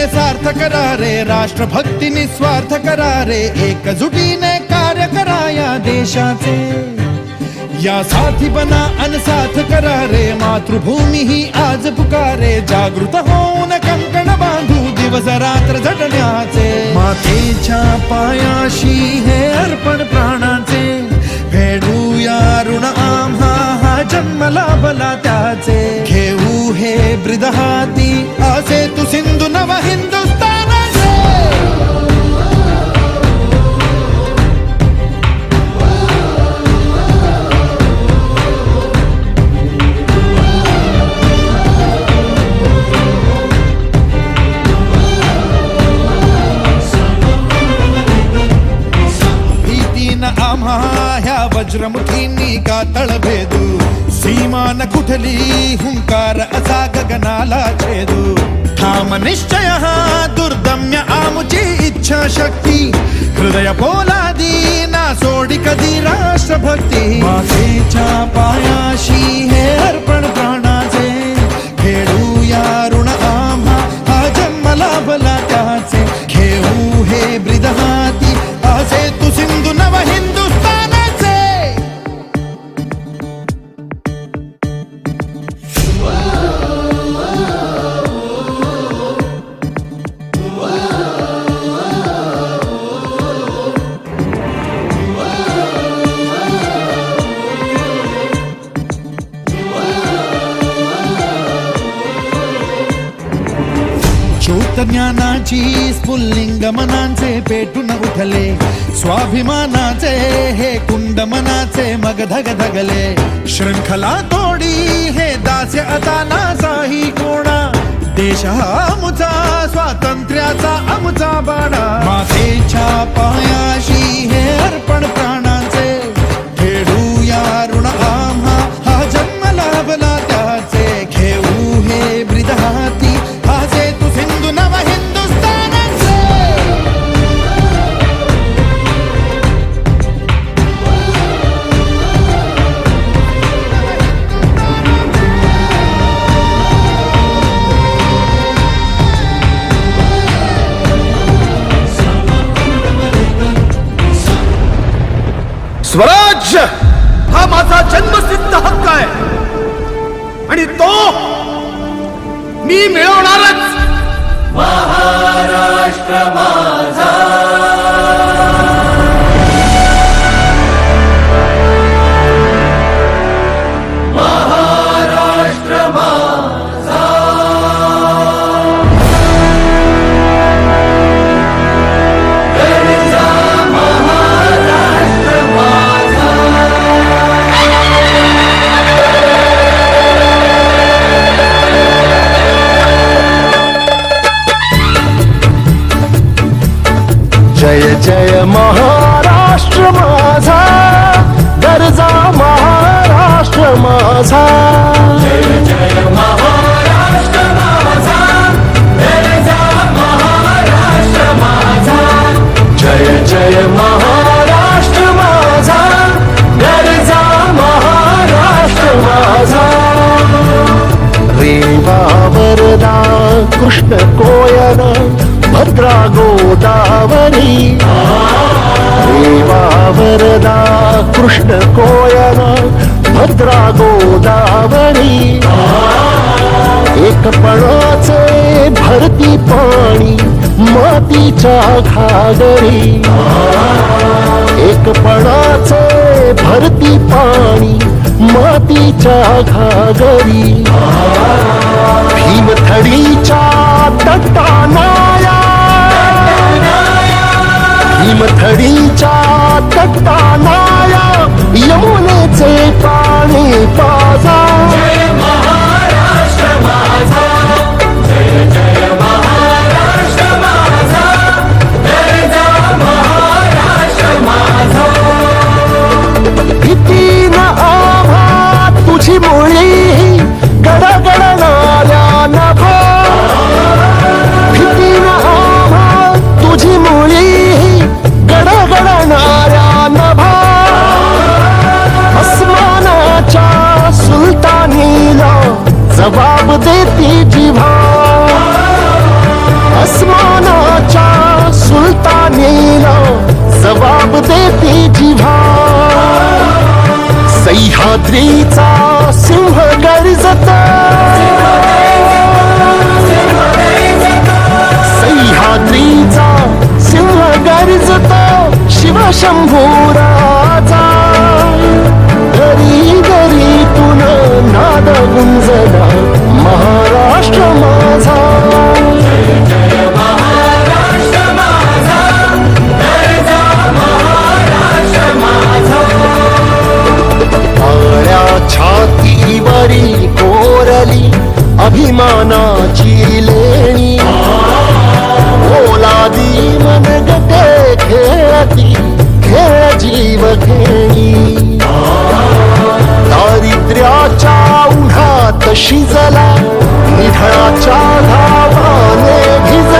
सार्थ करा रे, राष्ट्रभक्ती निस्वार्थ करा रे, एकजुटीने कार्य करा या देशाचे। या साथी बना अन साथ करा रे, मातृभूमी ही आज पुकारे, जागृत होऊन कंकण बांधू दिवस रात्र झटण्याचे। मातेच्या पायाशी हे अर्पण प्राणाचे, फेडूया ऋण आम्हा हा जन्म लाभला त्याचे। घेऊ हे ब्रीद हाती असे तू सिंधू नव हिंदुस्थानाचे। आम्हा ह्या वज्रमुठींनी का तळभेदू, सीमा न कुठली हुंकार असा गगनाला छेदू। ठाम निश्चय हा दुर्दम्य आमुची इच्छा शक्ती, हृदय पोलादी ना सोडी कधी राष्ट्रभक्ती। मातेच्या पायाशी हे अर्पण प्राणाचे, फेडूया ऋण आम्हा हा जन्म लाभला त्याचे। घेऊ हे ब्रीद हाती असे तू सिंधू नव हिंदुस्थानाचे। ज्ञानाची स्फुल्लिंग मनांचे पेटून उठले, स्वाभिमानाचे हे कुंड मनाचे मग धगधगले। श्रृंखला तोडी हे दास्य आता नासाही कोणा, देश हा आमुचा स्वातंत्र्याचा आमुचा बाणा। मातेच्या पायाशी हे अर्पण प्राणाचे, फेडूया ऋण आम्हा हा जन्म लाभला त्याचे। घेऊ हे ब्रीद हाती असे तू सिंधू नव हिंदुस्थानाचे। स्वराज्य हा माझा जन्मसिद्ध हक्क आहे आणि तो मी मिळवणारच। महाराष्ट्र माझा, महाराष्ट्र माझा, गरजा महाराष्ट्र माझा। जय जय महाराष्ट्र माझा, गरजा महाराष्ट्र माझा। जय जय महाराष्ट्र माझा, गरजा महाराष्ट्र माझा। जय जय महाराष्ट्र माझा, गरजा महाराष्ट्र माझा। रेवा वरदा कृष्ण कोयना भद्रा गोदावरी, रेवा वरदा कृष्ण कोयना भद्रा गोदावरी। एकपणाचे भरती पाणी मातीच्या घागरी, एकपणाचे भरती पाणी मातीच्या घागरी। भीमथडीच्या तटानाया, भीमथडीच्या तटानाया, यमुनेचे पाणी पाजा। जय महाराष्ट्र माझा, जय जय महाराष्ट्र माझा, गरजा महाराष्ट्र माझा। भीती न आम्हा तुझी मुळी गडगडणाऱ्या नभा, भीती न आम्हा तुझी मुळी गडगडणाऱ्या नभा। अस्मानाच्या सुलतानीला जबाब देती जिव्हा, आठवणीला जबाब देती जिव्हा सह्याद्रीचा सिंह गर्जता सह्याद्रीचा सिंह गर्जता शिवशंभूराचा दरी दरीतून नाद गुंजला महाराष्ट्र माझा छातीवरी कोरली अभिमानाची लेणी ओलादी मनगटे खेळती खेळ जीव खेळी दारिद्र्याच्या उन्हात शिजला निधळाच्या धावाने भिजला